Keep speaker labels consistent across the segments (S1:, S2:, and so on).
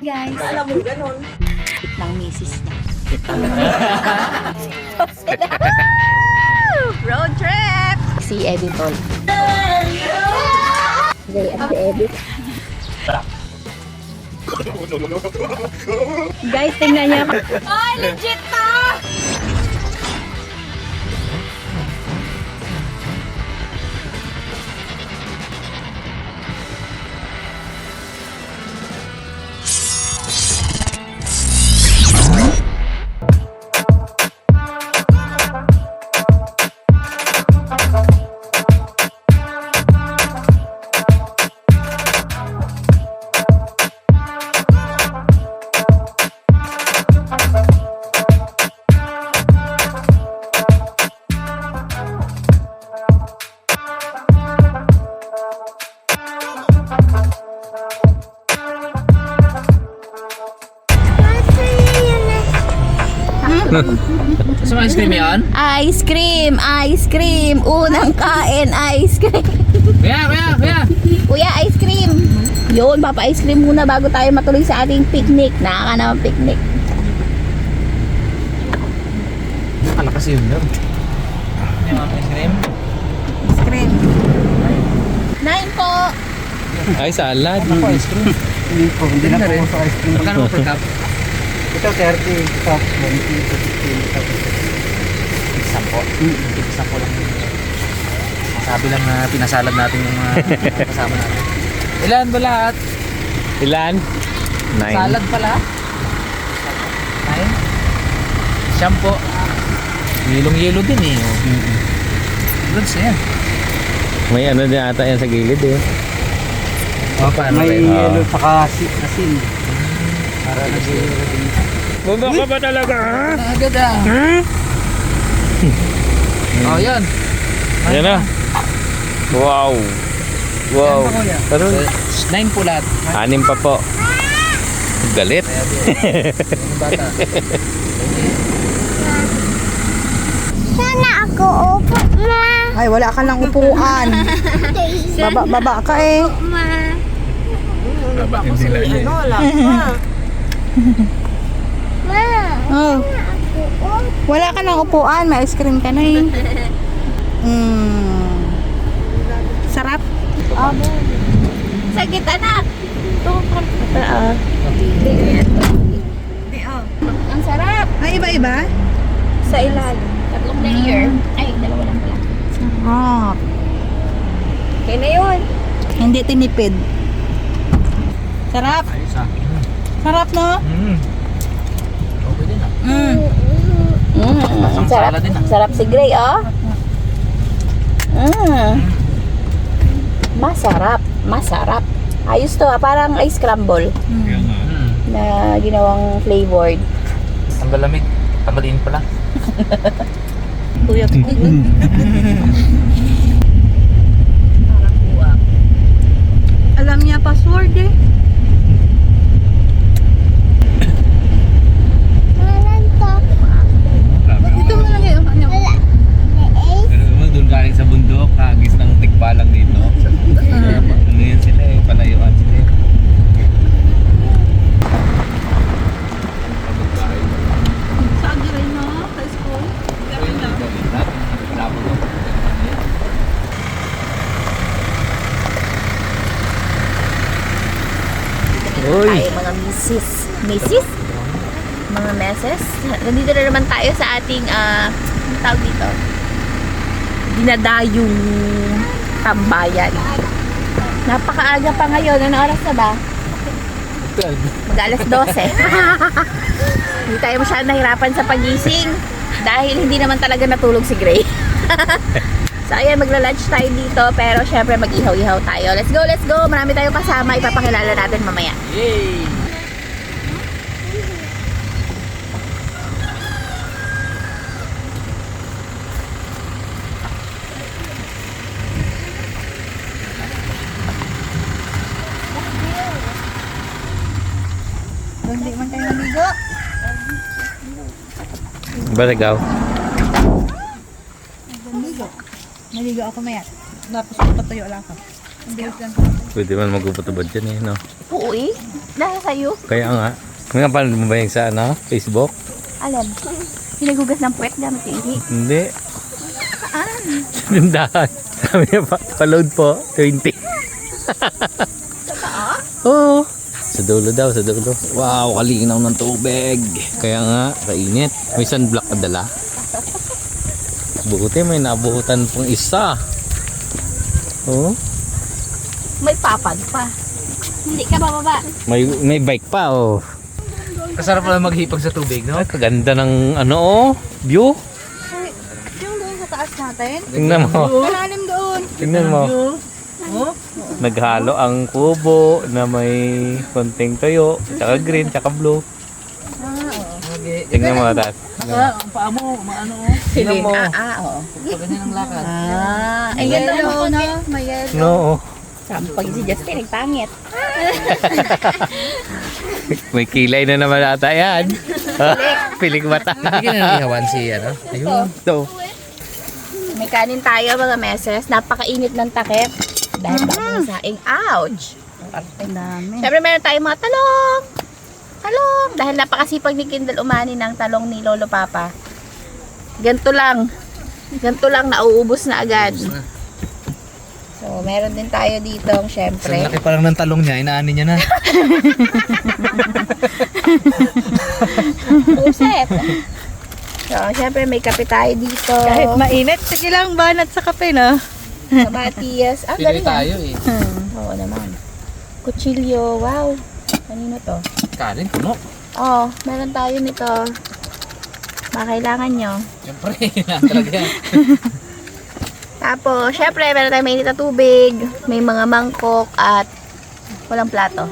S1: guys.
S2: Alam mo, ganun.
S1: Ng misis niya. Road trip! Si Editor. Gay at si Edit. Guys, tingnan niya. Ay, legit to!
S3: Gusto mo ice cream yan?
S1: Ice cream! Ice cream! Unang kain, ice cream!
S3: Kuya!
S1: Kuya, ice cream! Yun, papa-ice cream muna bago tayo matuloy sa ating picnic. Nakaka naman picnic.
S3: Nakala kasi yun yun. Yung ice cream?
S1: Ice cream. 9 po!
S4: Ay, salad.
S3: Ako ice cream.
S2: Hindi na po sa ice cream.
S3: Magkano mo per cup?
S2: Ito 30, ito 20, ito 15, ito
S3: 10. 10 lang. Sabi lang na pinasalad natin yung mga kasama natin. Ilan ba lahat?
S4: Ilan? 9.
S3: Salad pala? 9? Shampoo. Yelong-yelo din eh. Goods yan.
S4: May ano din ata yan sa gilid eh.
S3: Paano
S2: May
S3: rin?
S2: yellow saka asin. Para nag-yellow din.
S4: Baba ka ba talaga, ha?
S3: Agad ah. Oh, yan.
S4: Ayan na. Wow. Wow. Pero,
S3: 9 po lahat.
S4: 6 pa po. Galit.
S3: Yung bata.
S5: Sana ako upo, ma.
S2: Ay, wala ka lang upuan. Baba ka eh.
S5: Ma. Ma.
S2: Oh,
S5: Ako upo.
S2: wala ka lang upuan. May ice cream ka na eh. Sarap.
S1: Sagit, anak! Ang sarap!
S2: Ay, iba-iba?
S1: Sa ilalim. Tatlong layer. Ay, dalawa lang pala.
S2: Ah,
S1: Okay na yun.
S2: hindi tinipid. Sarap.
S3: Ayos ah.
S2: Sarap, no?
S3: Okay din ah.
S1: Ang sarap.
S3: salad din, ah.
S1: Sarap si Gray, oh. Masarap. Masarap. Ayos to, ah. Parang ice scramble na ginawang flavored.
S3: Tanggal lamig. Tanggalin pala.
S1: Kuya ko.
S2: Alam niya password eh.
S5: Walang to.
S2: Ito mo lang yun. Ano?
S5: Wala.
S4: Pero naman, doon galing sa bundok, hagis ng tikpa lang dito. Ano yan sila eh, palayuan sila eh.
S2: Sa Aguirre, no? Sa school. Gabi lang.
S4: Uy!
S1: Tayo mga misis. Misis? Mga meses. Nandito na naman tayo sa ating, ang tawag dito? Dinadayong tambayan. Napakaaga pa ngayon. Ano oras na ba? Mag-alas 12. Hindi tayo masyadong nahirapan sa pagising dahil hindi naman talaga natulog si Gray. So ayan, magla-lunch tayo dito pero syempre mag-ihaw-ihaw tayo. Let's go, let's go! Marami tayong kasama. Ipapakilala natin mamaya.
S3: Yay!
S2: Hindi man tayo naligo.
S4: Baragaw.
S2: Naligo ako maya. Tapos patuyo lang ako. Ang bilis lang.
S4: Pwede man magpapatubad dyan eh, no?
S1: Oo eh. Nasa sa'yo.
S4: Kaya nga. Napanood mo ba yung sa ano? Facebook?
S1: Alam. Hinagugas ng puwet gamit yung ihi.
S4: Hindi. Tindahan. Sabi niya pa-load po. 20. Oo. Sa dulo daw, sa dulo. Wow, kalinaw ng tubig. Kaya nga, kainit. May sunblock ka dala. Buti may nabuhutan pang isa. Oh,
S1: May papag pa. Hindi ka bababa.
S4: may bike pa oh.
S3: Kasarap pala maghipag sa tubig, no?
S4: Ay, kaganda ng ano oh, view.
S2: Yung doon sa taas natin.
S4: Tingnan mo.
S2: Malalim doon.
S4: Tingnan mo.
S3: Oh?
S4: Naghalo ang kubo na may konting toyo, tsaka green, tsaka blue. Tingnan mo taas.
S3: Ang paa mo, maano oh. Tingnan mo.
S1: Oo.
S3: Pag ganyan ang lakad.
S1: Ay, ganda
S2: Yellow,
S1: no?
S2: no? May yellow.
S4: No. oh.
S1: Pag si Justin, nagpangit.
S4: May kilay na naman ata yan. Pilik mata.
S3: Bigyan na ng ihawan si ano. Ayun.
S4: So,
S1: May kanin tayo mga meses. Napakainit ng takip. Dahil bagong saing. Ouch!
S2: Ang dami.
S1: Siyempre meron tayong mga talong. Talong. Dahil napakasipag ni Kindle umani ng talong ni Lolo Papa. Ganto lang. Ganto lang, nauubos na agad. So, meron din tayo dito,
S3: Ang
S1: syempre.
S3: laki pa lang ng talong niya, inaani niya na.
S1: Puset. So, syempre may kape tayo dito.
S2: Kahit mainit, sige lang banat sa kape, no?
S1: Kamatis. Ang
S3: Pili
S1: galing ah.
S3: tayo eh.
S1: Oo naman. Kutsilyo. Wow. Kanino to?
S3: Kanin, puno.
S1: Oh, meron tayo nito. Baka kailangan nyo.
S3: Siyempre, kailangan talaga yan.
S1: Tapos, syempre, meron tayong mainit na tubig. May mga mangkok at walang plato.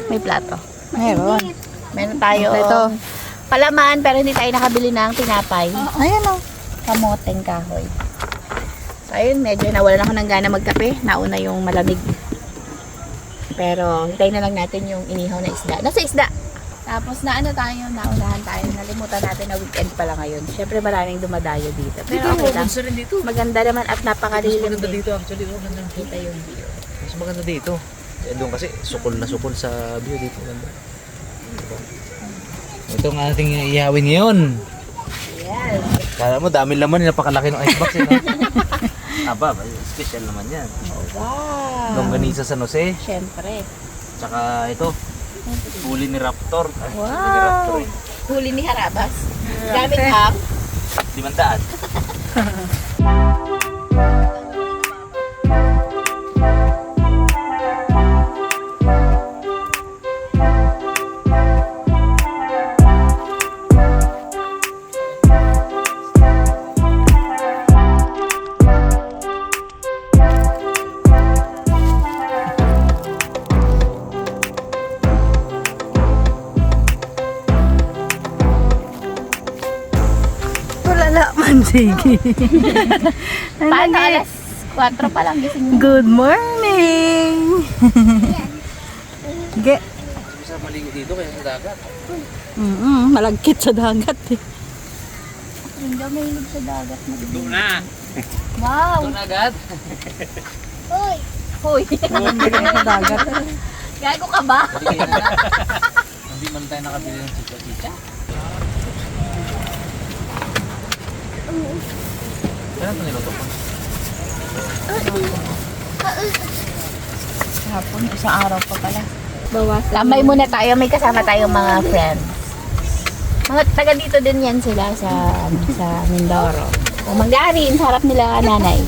S1: May plato.
S2: Meron.
S1: Meron tayo
S2: Ito.
S1: palaman pero hindi tayo nakabili ng tinapay.
S2: Ayan, oh.
S1: Kamoteng kahoy. So, ayun, medyo nawalan ako ng gana magkape. Nauna yung malamig. Pero, hintayin na lang natin yung inihaw na isda. Nasa isda! Tapos, naunahan tayo. Nalimutan natin na weekend pala ngayon. Syempre, maraming dumadayo dito. Pero, okay lang.
S3: Mas rin dito.
S1: Maganda naman at
S3: Mas
S1: napakalilim
S3: maganda
S1: din.
S3: dito actually. Oh, ganda.
S1: Kita yung view.
S3: Mas maganda dito. Eh, doon kasi sukol na sukol sa view dito. Ganda. Ito ang ating ihawin ngayon.
S1: Yes.
S3: Kala mo, dami laman. Napakalaki ng icebox. Eh, no? Aba, special naman yan.
S1: Wow.
S3: Longganisa San Jose.
S1: Syempre.
S3: Tsaka ito, huli ni Raptor. Ay, huli ni
S1: Wow.
S3: Raptor eh.
S1: Huli ni Harabas. Gamit ang
S3: 500.
S2: Tulala man, sige.
S1: Paano alas 4 pa lang gising mo?
S2: Good morning! Ge.
S3: Sa maligo dito kaya sa dagat.
S2: Malagkit sa dagat eh.
S1: Hindi ako mahilig sa dagat.
S3: Doon na.
S1: Wow!
S3: Doon agad.
S1: Hoy!
S2: Hindi ka sa dagat.
S1: Gago ka ba?
S3: Hindi na na. Hindi man tayo nakabili ng chicha-chicha. Kaya ito niluto ko.
S1: Hapon, isang araw pa pala. Tambay muna tayo, may kasama tayong mga friends. Mga taga dito din yan sila sa Mindoro. O Manggarin, sa harap nila nanay.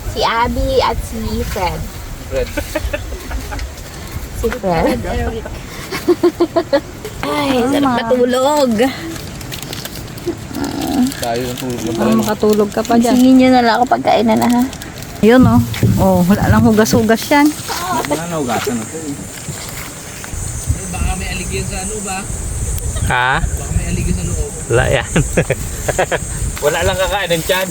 S1: Si Abby at si Fred.
S3: Red.
S1: Si Fred. Ay, sarap matulog.
S3: Tayo ng tulog na
S2: Oh, makatulog ka pa dyan.
S1: Singin nyo na lang ako pagkainan na ha.
S2: Ayun, oh. Oh, wala lang hugas-hugas yan.
S3: Wala na ugasan na ito eh. Baka may aligyan sa ano ba?
S4: ha?
S3: Baka may aligyan sa loob.
S4: Wala yan. Wala lang kakain ng tiyan.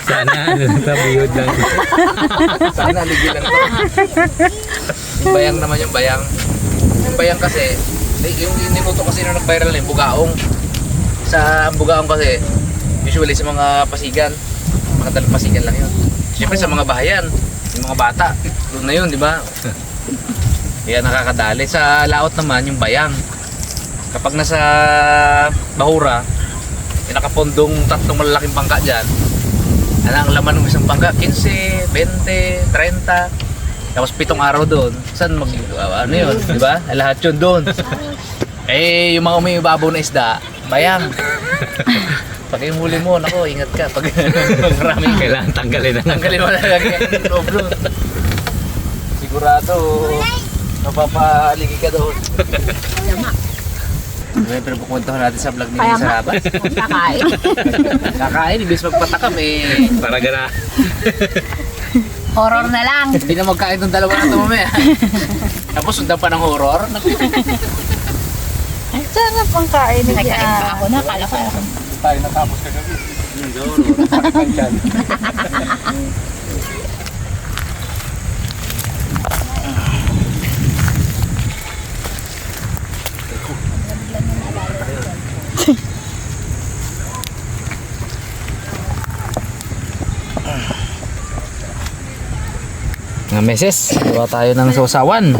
S4: Sana ano lang tabiyod lang.
S3: Sana aligyan lang ito. Yung bayang naman yung bayang. Yung bayang kasi, yung niluto kasi nung nag-viral na yung bugaong. Sa bugaong kasi, usually sa mga pasigan, mga dalang pasigan lang yun. Siyempre sa mga bahayan, Yung mga bata, doon na yun, di ba? Kaya nakakadali. Sa laot naman, yung bayang. Kapag nasa bahura, yung nakapondong tatlong malalaking bangka dyan, ano ang laman ng isang bangka? 15, 20, 30. Tapos 7 araw doon. Saan ano yun, di ba? Lahat yun doon. Eh, yung mga umiibabaw na isda, bayang. Pag yung huli mo, nako, ingat ka. Pag maraming
S4: Kailangan tanggalin na.
S3: tanggalin mo na lagi ang loob doon. Sigurado, mapapaaligi ka doon. Pero pupuntahan natin sa vlog ni
S1: Kaya
S3: sa
S1: nga.
S3: labas.
S1: Kakain.
S3: Kakain, ibig magpatakam eh.
S4: Para gana.
S1: Horror na lang.
S3: Hindi na magkain ng dalawa na ito mamaya. Tapos sundan pa ng horror.
S2: Saan ang pangkain ni
S1: Nagkain pa ako na. Kala ko ako.
S3: Tayo natapos kagabi. Nga meses, gawa tayo ng sausawan.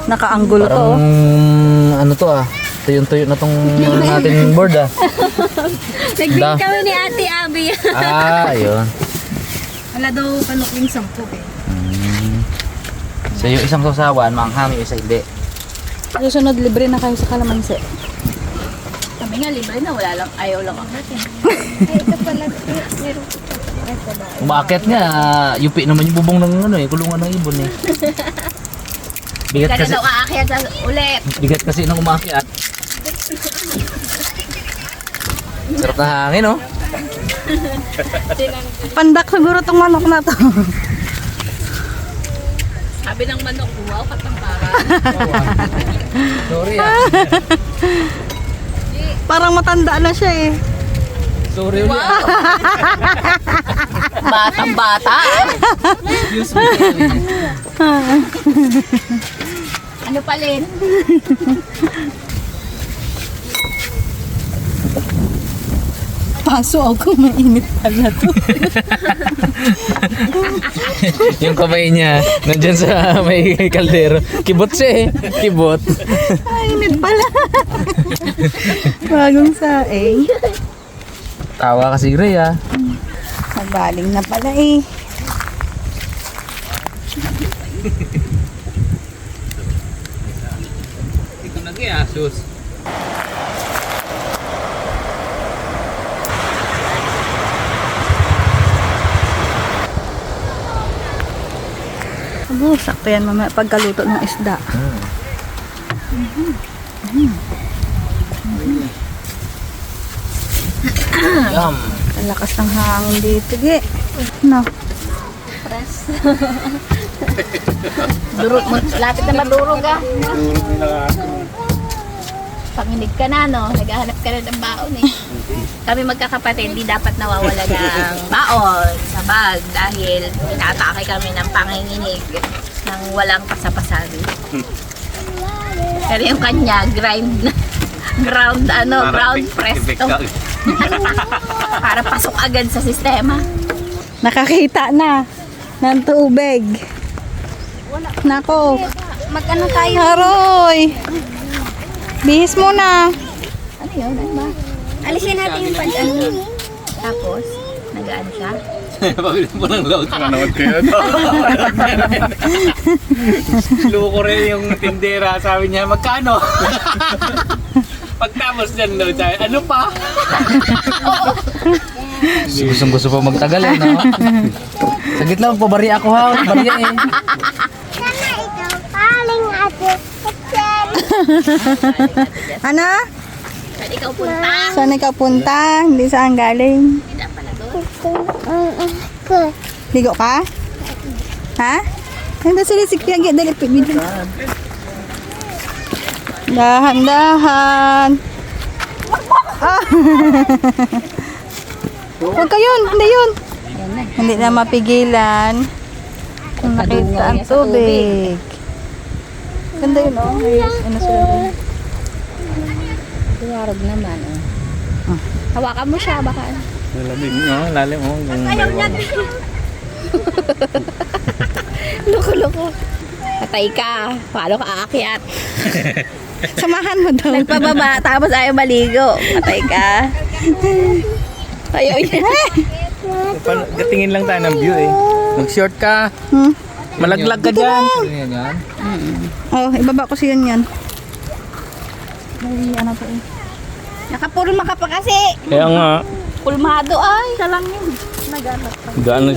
S2: Nakaanggulo
S3: Parang ano to tuyo-tuyo na tong natin board
S1: Nag-game kami ni Ate Abby.
S3: Ayun.
S2: Wala daw panukling 10 eh.
S3: So yung isang sausawan, maanghang, yung isa hindi.
S2: Susunod, libre na kayo sa kalamansi.
S1: Kami nga libre na. Wala lang. Ayaw lang ang natin.
S3: Umaakit nga, yupi naman yung bubong ng kulungan ng ibon eh. Bigat
S1: Kaya
S3: kasi,
S1: daw aakyat sa ulit.
S3: bigat kasi nung umakyat. Sarap na hangin, oh.
S2: Pandak siguro tong manok na to.
S1: Sabi ng manok, wow, katangkara.
S3: Sorry
S2: Parang matanda na siya eh.
S3: Sorry ulit.
S1: Batang-bata.
S3: Excuse me.
S1: Ano pa, Len?
S2: Paso ako, mainit pala to.
S3: Yung kamay niya, nandyan sa may kaldero. Kibot siya eh. Kibot.
S2: Mainit pala. Bagong saing.
S3: Tawa kasi Gray
S2: Nagbaling na pala eh.
S4: Ito na kaya, sus.
S2: Abo, sakto yan mamaya pagkaluto ng isda.
S3: Yum.
S2: Ang lakas ng hangin dito, ge. No.
S1: Durog mo. Lapit na madurog ah. Panginig ka na, no? Naghahanap ka na ng baon eh. Kami magkakapatid, di dapat nawawala ng baon sa bag dahil inaatake kami ng panginginig ng walang pasapasabi. Pero yung kanya, ground presto. Para pasok agad sa sistema.
S2: Nakakita na ng tubig. Nako.
S1: Mag-ano tayo?
S2: Haroy. Bihis muna.
S1: Ano yun? Ano ba? Alisin natin yung pag-ano. Tapos, nag-ano siya?
S4: Pabilis mo ng load. Nanood kayo. Luko rin yung tindera. Sabi niya, magkano? Pagtapos niyan load tayo, ano pa?
S3: Gustong gusto pa magtagal eh, no? Saglit lang, pabari ako ha. Bari eh.
S5: Sana ikaw paling ate.
S2: Ano?
S1: Saan ikaw punta?
S2: Saan ikaw punta? Hindi saan galing?
S1: Hindi na pala doon.
S2: Ligo ka? Ha? Hindi sila si Kiyagi. Dali, video. Dahan-dahan. Ah. Huwag ka yun. Hindi yun. Hindi na mapigilan. Kung nakita ang tubig. Ganda yun, oh. Ano sila doon?
S1: Tuwarog naman, oh. Hawakan mo siya, baka.
S4: Lalim, no? Lalim, oh.
S1: Ayaw niya. Loko-loko. Patay ka. Paano ka aakyat?
S2: Samahan mo daw.
S1: Nagpababa, tapos ayaw maligo. Patay ka. Ayaw niya.
S4: Gatingin lang tayo ng view eh. Mag-short ka.
S2: Hmm?
S4: Malaglag ka dyan.
S2: Oh, ibaba ko siya yan. Ay, ano to eh.
S1: Nakapurma ka pa kasi.
S4: Kaya nga.
S1: Pulmado ay. Siya lang yun.
S4: Gaano?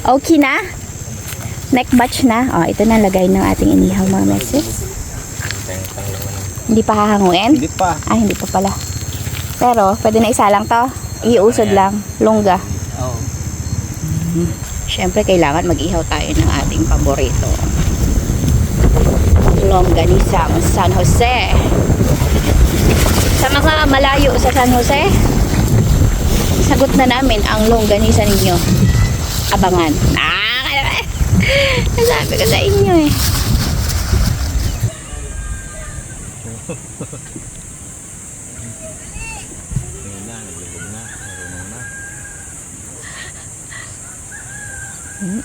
S1: Okay na? Next batch na. Oh, ito na lagay ng ating inihaw mga meses. Hindi pa hahanguin?
S4: Hindi pa.
S1: Ay, hindi pa pala. Pero, pwede na isa lang to. Iusod lang. Longga.
S4: Oo.
S1: Siyempre, kailangan mag-ihaw tayo ng ating paborito. Longganisang San Jose. Sa mga malayo sa San Jose, sagot na namin ang longganisa ninyo. Abangan. Nasabi ko sa inyo eh.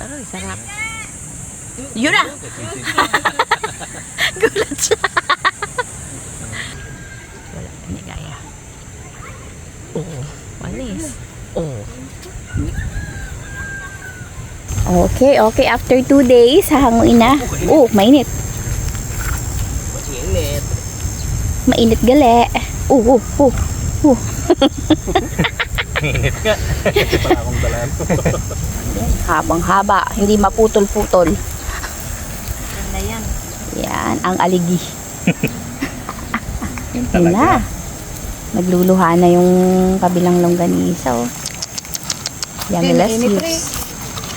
S1: Aroy, sarap. Yun na! Gulat siya. Wala, hindi kaya. Oo, walis. Oo. Okay, okay. After 2 days, hahanguin na. Oh, mainit.
S4: Mainit.
S1: Mainit gali.
S4: Mainit ka. Pala akong dalan.
S1: Habang haba, hindi maputol-putol.
S2: Ganda yan.
S1: Yan, ang aligi. Yun na. Nagluluha na yung kabilang longganisa. Oh. Yummy less juice.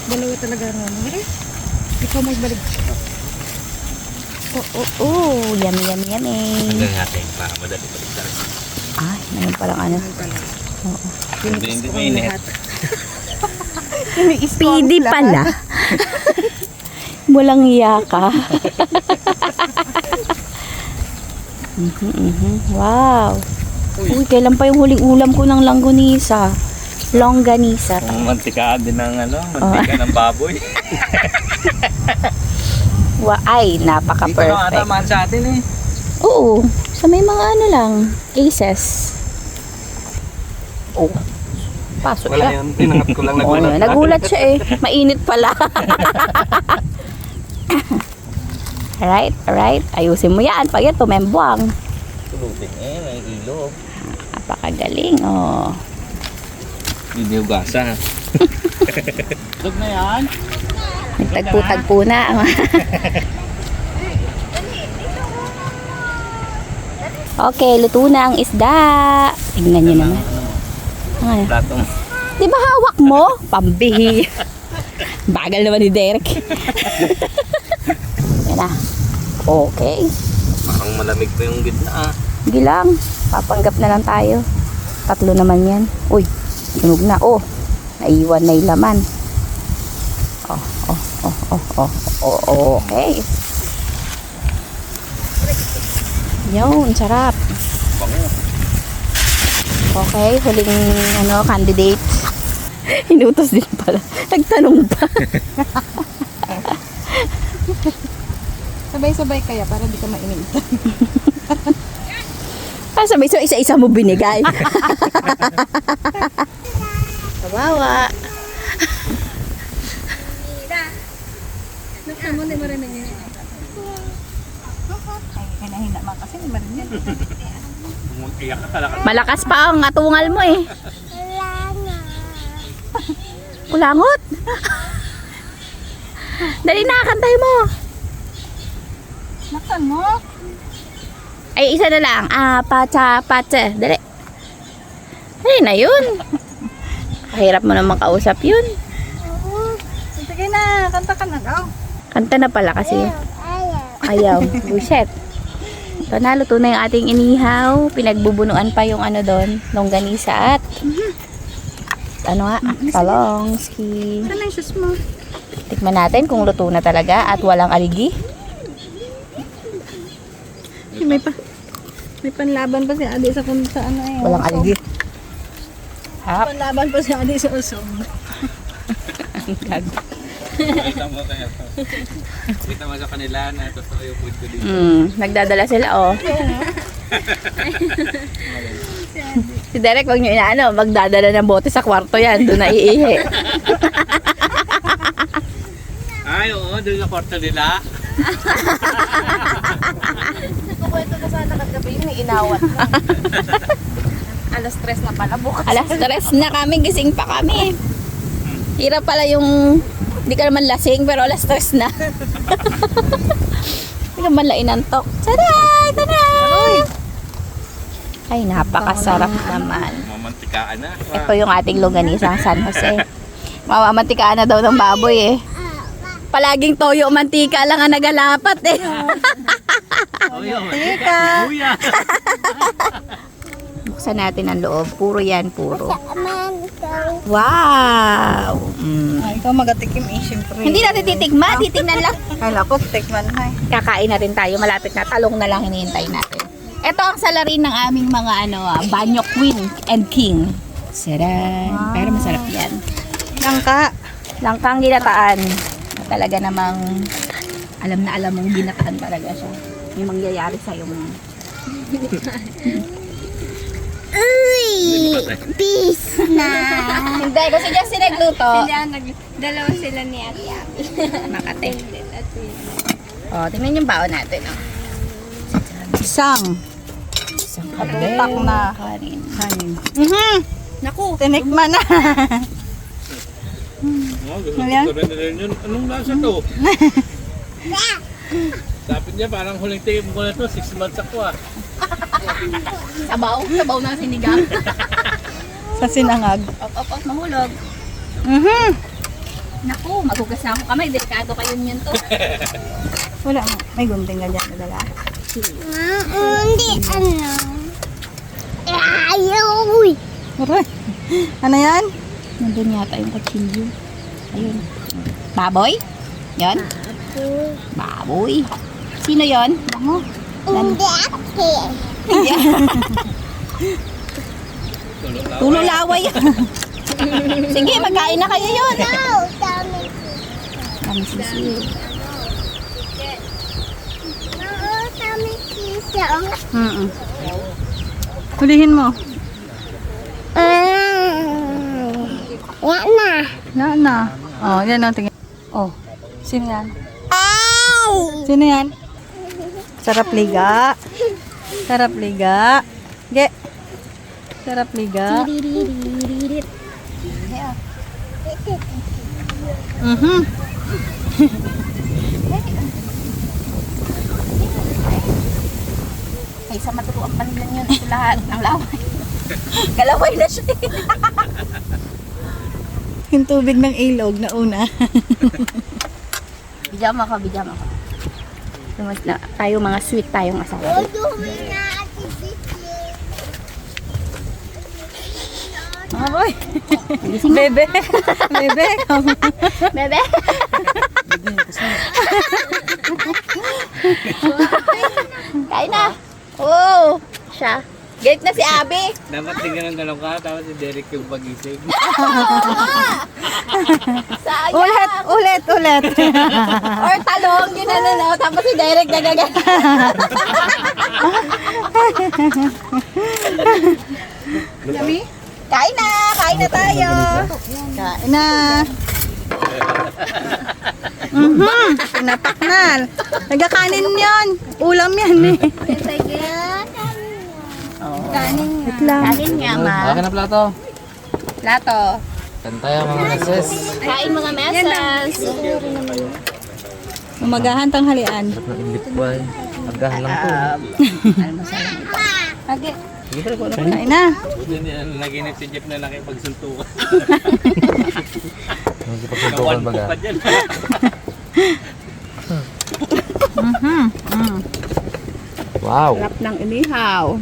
S2: Dalawa talaga naman. Ikaw magbalik.
S1: Yummy, yummy, yummy.
S4: Hanggang natin para madali balik.
S1: Ay, mayroon palang ano.
S4: Hindi mainit.
S1: Speedy pala. Walang iya ka. Wow. Uy, kailan pa yung huling ulam ko ng langganisa? Longganisa.
S4: Ang mantika din ng mantika ng baboy.
S1: Ay,
S4: Dito na
S1: napaka-perfect.
S4: atamaan sa atin eh.
S1: Oo. Sa may mga ano lang, cases. Oh. Pasok
S4: Wala
S1: siya.
S4: yun, tinangat ko lang
S1: Oo,
S4: nagulat.
S1: nagulat siya eh. Mainit pala. Alright. Ayusin mo yan. Pag yan, tumembuang.
S4: Tulutin eh, may ilog.
S1: Napakagaling, oh.
S4: Hindi ugasa. Lug na yan.
S1: Nagtagpo-tagpo na. Okay, luto na ang isda. Tingnan nyo naman. Ano?
S4: Platong.
S1: Di ba hawak mo? Pambihi. Bagal naman ni Derek. Yan na. Okay.
S4: Parang malamig pa yung gitna ah.
S1: Hindi lang. Papanggap na lang tayo. 3 naman yan. Uy, sunog na. Oh, naiwan na yung laman. Okay. Yun, sarap. Okay, huling candidate. Inutos din pala. Nagtanong pa.
S2: Sabay-sabay kaya para di ka mainitan.
S1: Sabay so isa-isa mo binigay. Kawawa.
S2: Hindi mo rin yun. Ay, hinahina man kasi hindi mo rin yan.
S1: Malakas pa ang atungal mo eh. Kulangot. Dali na, kantay mo.
S2: Naksan mo?
S1: Ay, isa na lang. Pacha. Dali. Dali na yun. Kahirap mo naman kausap yun.
S2: Sige na, kanta ka na daw.
S1: Kanta na pala kasi. Ayaw. Buset. Ito na, luto na yung ating inihaw. Pinagbubunuan pa yung doon. Longganisa at ano nga, talongski.
S2: Saan na yung shoes mo?
S1: Tikman natin kung luto na talaga at walang aligi.
S2: May panlaban pa si Adi sa kung saan na yun.
S1: Walang aligi. Hap.
S2: Panlaban pa si Adi sa usog.
S4: Kita mo kaya to. Kita mo sa kanila na totoo yung food ko dito.
S1: Nagdadala sila, oh. Si Derek, wag nyo inaano, magdadala ng bote sa kwarto yan. Doon na iihi.
S4: Ay, oo, doon sa kwarto nila.
S2: Kukwento na sana kagabi yung inawat na. Alas 3 na pala bukas.
S1: Alas 3 na kami, gising pa kami. Hirap pala yung, hindi ka naman lasing, pero alas 3 na. Hindi ka man lainantok. Taray! Taray! Ay, napakasarap naman.
S4: Mamantikaan na.
S1: Ito yung ating longganisa, San Jose. Mamamantikaan na daw ng baboy eh. Palaging toyo mantika lang ang nagalapat eh.
S4: Mantika! Kuya!
S1: Buksan natin ang loob. Puro yan, puro.
S5: Mango.
S1: Wow!
S2: Ay, ikaw magatikim eh, syempre.
S1: Hindi natin titikman, titingnan lang.
S2: Kala ko, tikman hay.
S1: Kakain na rin tayo, malapit na. Talong na lang hinihintay natin. Ito ang salarin ng aming mga banyo queen and king. Saran. Pero masarap yan.
S2: Langka.
S1: Langkang ginataan. Talaga namang alam na alam mong ginataan talaga siya. Yung mangyayari sa yung
S5: Uy! Peace na!
S1: hindi, kasi dyan si nagluto.
S5: Dalawa sila ni Ate Abby.
S1: Makate. O, tingnan yung baon natin. Oh.
S2: Isang.
S1: Isang
S2: Katutak na.
S1: kanin.
S2: Kanin.
S1: Naku,
S2: Tinikman na.
S4: Oh, gusto
S2: Ano yan?
S4: ko rin yun. Anong lasa to? Sabi niya parang huling tingin ko na to, 6 months ako ah.
S1: sabaw. Sabaw ng sinigang.
S2: Sa sinangag.
S1: Op, mahulog. Naku, magugas na ako kamay. Delikado kayo yun to.
S2: Wala mo. May gunting ka dyan nadala.
S5: Hindi, ano? Ayaw! Uy!
S2: Aray. Ano yan?
S1: Nandun yata yung kutsilyo. Ayun. Baboy? Yan? Baboy. Sino yon? Bango.
S5: Hindi ako.
S1: Tululaway. Sige, magkain na kayo yun.
S5: No, dami.
S1: Kami sisi.
S5: Oo, dami sisa.
S2: Hulihin mo.
S5: Yan na.
S2: Yan na. Oh, yan ang tingin. Oh, sino yan?
S5: Ay!
S2: Sino yan? Sarap liga. Sarap liga. Ge. Sarap liga.
S1: Ay, sa matutuang panilan yun. Ito lahat ng laway. Galaway na siya.
S2: Yung tubig ng ilog na una.
S1: Bijama ka. Tumas na, tayo mga sweet tayong asawa.
S5: Dumi na Ate Vicky.
S2: Mga boy. Bebe. Bebe.
S1: Bebe. Kain na. Oh, siya. Galit na si Abby.
S4: Dapat tingnan ng dalawa ka, tapos si Derek yung pagising.
S1: Sayang.
S2: Ulit.
S1: Or talong, yun na. Tapos si Derek nagagal. Kain na tayo.
S2: Kain na. Pinapak na. Nagkakanin yun. Ulam yan eh.
S5: Kanin nga.
S1: Kain nga, ma.
S3: Akin na plato.
S1: Plato.
S3: Saan tayo mga meses?
S1: Kain mga mesas.
S2: Umagahan tanghalian.
S3: Inlit ko ay. Agahan lang to.
S1: Almasalan ito. Okay.
S3: Sige pala ko na.
S2: Kain na.
S4: Naginip si Jeff na nakipagsuntukan.
S3: Hindi pagsuntukan baga.
S4: Pa dyan.
S3: Wow.
S1: Sarap ng inihaw.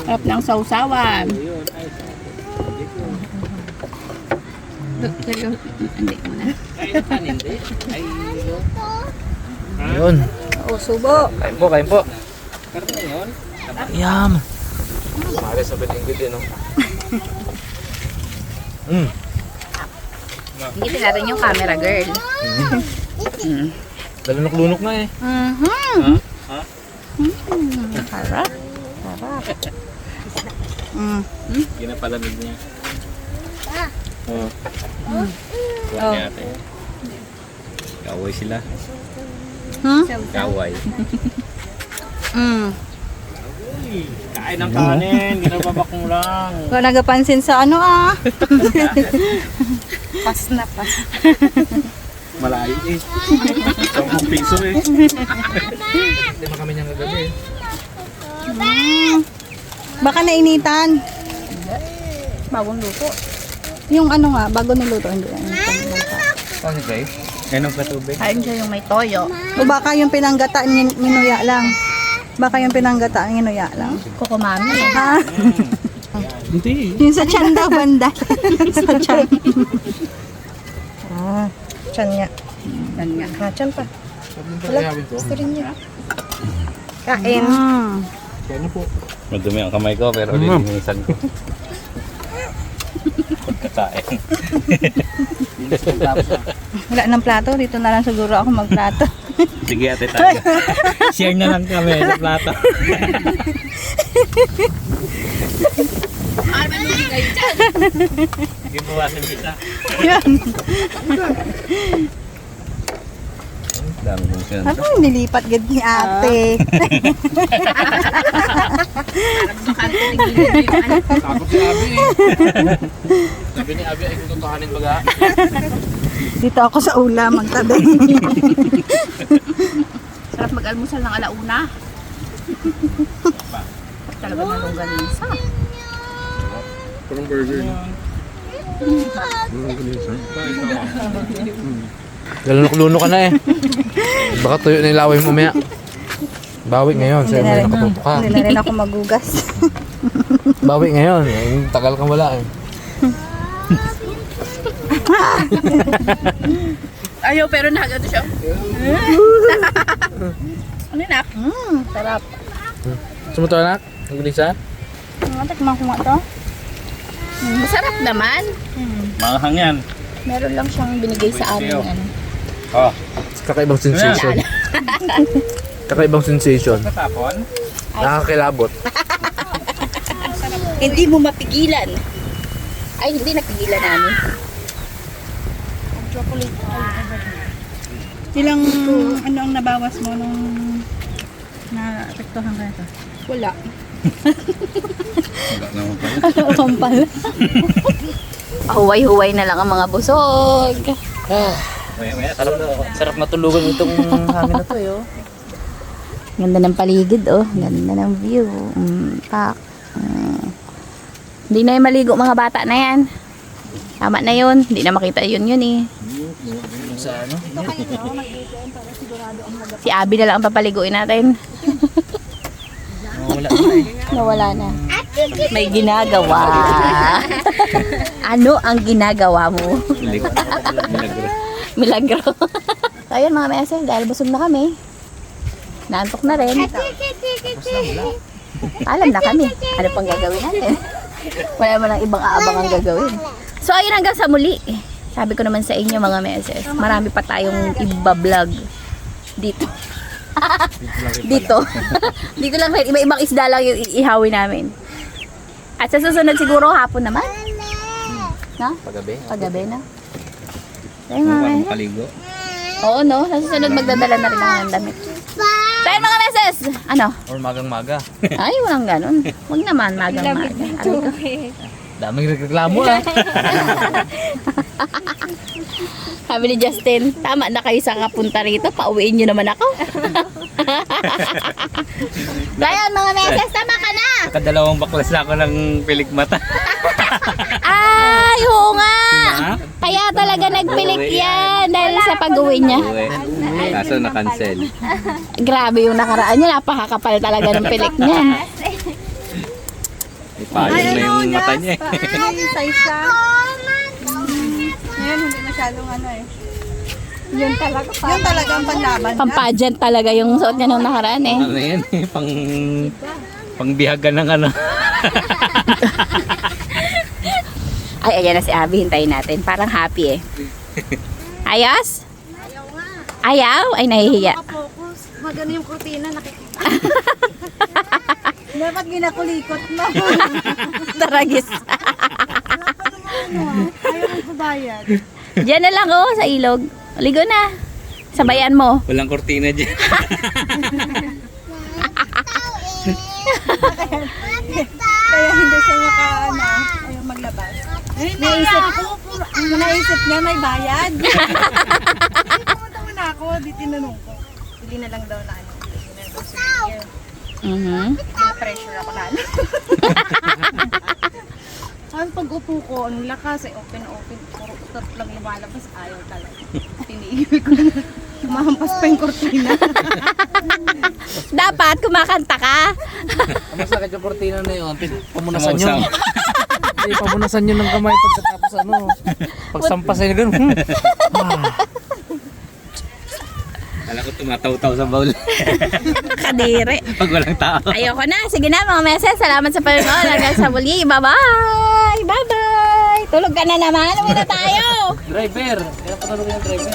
S1: Sarap ng sausawan. Hindi mo na.
S3: Ayun.
S2: Oh, subo.
S3: Kain po, kain po. Yum. Mare sa pinigit yun, no?
S1: Hindi natin yung camera, girl.
S3: Dalunok-lunok na eh.
S1: Harap.
S4: Ginapalamig niya. Oo.
S2: Oh.
S4: Kuha ate. Kaway sila. Kaway. Kain ng kanin, ginababakong lang.
S2: Wala nagapansin sa ano ah.
S1: Pas na pas.
S4: Malayo eh. 10 piso eh.
S3: Hindi pa kami niyang gagabi eh.
S2: Baka nainitan.
S1: Bagong luto.
S2: Yung ano nga, bago niluto. Hindi na initan.
S3: Saan si Grace?
S4: Ganun ka tubig.
S1: Kain siya yung may toyo.
S2: O baka yung pinanggataan nginuya lang. Baka yung pinanggataan nginuya lang.
S1: Kukumami.
S2: Ha?
S4: Hindi.
S2: Yung sa tiyan daw, banda. Sa tiyan. Ah, tiyan nga.
S1: Yan nga.
S2: Ah, tiyan pa.
S3: Pagkakawin ko.
S2: Gusto rin niya. Kain.
S3: Kaya po.
S4: Madumi ang kamay ko pero lilinisan ko. Pagkatae.
S2: Wala ng plato. Dito na lang siguro ako magplato.
S4: Sige ate tayo. Share na lang kami sa plato. Sige bawasan kita.
S2: Yan.
S4: Dami kong siya.
S2: Ako, nilipat gad ni ate.
S3: Takot si Abi eh. Sabi ni Abi ay kututuhanin baga.
S2: Dito ako sa ula magtabi.
S1: Sarap mag-almusal ng alauna. Talaga na longganisa.
S3: Parang burger niya. Dalunok-lunok ka na eh. Baka tuyo na yung laway mo mamaya. Bawi ngayon, sa'yo may nakatuto ka.
S2: Hindi na rin ako magugas.
S3: Bawi ngayon, yung tagal kang wala eh.
S1: Ayaw, pero nagano siya. Ano yun, nak?
S2: Sarap.
S3: Sumuto anak? Ang gulisa?
S2: Tikman ko nga to.
S1: Masarap naman.
S4: Manghang yan.
S1: Meron lang siyang binigay sa amin. Ano.
S4: Oh.
S3: Kakaibang sensation. Kakaibang sensation.
S4: Katapon?
S3: Nakakilabot.
S1: Hindi mo mapigilan. Ay, hindi napigilan namin.
S2: Ilang ano ang nabawas mo nung na-apektuhan ka nito?
S1: Wala.
S4: Wala naman pala.
S2: Ano pala?
S1: Huway-huway na lang ang mga busog.
S4: Maya-maya.
S3: Sarap matulugan itong hangin na to eh. Oh.
S1: Ganda ng paligid, oh. Ganda ng view. Pak. Hindi na yung maligo mga bata na yan. Tama na yun. Hindi na makita yun eh.
S3: Sa ano?
S1: Si Abby na lang ang papaliguin natin.
S3: Wala na eh.
S1: Nawala na. May ginagawa. Ano ang ginagawa mo?
S4: Milagro.
S1: Milagro. So ayun mga meses, dahil busog na kami. Naantok na rin. Alam na kami. Ano pang gagawin natin? Wala mo lang ibang aabang ang gagawin. So ayun, hanggang sa muli. Sabi ko naman sa inyo mga meses, marami pa tayong iba-vlog dito. Dito. Dito lang rin. Iba-ibang isda lang yung ihawin namin. At sa susunod siguro hapon naman. Na?
S3: Paggabi.
S1: Paggabi na. Ayun mga
S4: Parang
S1: meses.
S4: makaligo.
S1: Oo no, sa susunod magdadala na rin ako ng damit. So ayun mga meses. Ano?
S3: Or magang-maga.
S1: Ay, walang ganun. Huwag naman magang-maga. Ano ko?
S3: Daming reklamo ah.
S1: Sabi ni Justin, tama na kayo sa kapunta rito, pauwiin nyo naman ako. Ngayon mga meses, tama ka na!
S4: Kadalawang baklas na ako ng pilik mata.
S1: Ay, oo nga! Kaya talaga nagpilik yan dahil sa pag-uwi niya.
S4: Kaso na-cancel.
S1: Grabe yung nakaraan niya, napakakapal talaga ng pilik niya.
S4: Ipayong na yung mata niya eh.
S2: Size siya. Ngayon, hindi masyadong ano eh. Yun talaga ang panlaban.
S1: Pampagent talaga yung suot niya nung nakaraan eh.
S4: Ano yan eh, pangbihagan ng ano.
S1: Ay, ayan na si Abby. Hintayin natin. Parang happy eh. Ayos? Ayaw? Ay, nahihiya.
S2: Focus. Magano yung kurtina, nakikita. Dapat ginakulikot mo.
S1: Taragis.
S2: Ayaw mo kubayad.
S1: Diyan na lang oh, sa ilog. Ligo na. Sabayan mo.
S4: Walang kortina dyan.
S2: Kaya hindi siya makaana. Ayaw maglabas. Naisip niya may bayad. Pumunta muna ako, di tinanong ko. Bili na lang daw na ano. Pressure ako na. Ang pag-upo ko, ang lakas ay open. Puro utot lang lumalabas. Ayaw talaga. Tinigil ko na. Mahampas pa yung kortina.
S1: Dapat kumakanta ka.
S3: Masakit yung kortina na yun. Pamunasan nyo. Hindi, pamunasan nyo ng kamay pagkatapos ano. Pagsampas ay gano'n.
S4: Alam ko tumataw-taw sa bowl.
S1: Kadiri.
S4: Pag walang tao.
S1: Ayoko na. Sige na mga meses. Salamat sa panonood. Hanggang sa muli. Bye-bye. Bye-bye. Tulog ka na naman. Uwi na tayo.
S3: Driver! Kaya patulog yung driver.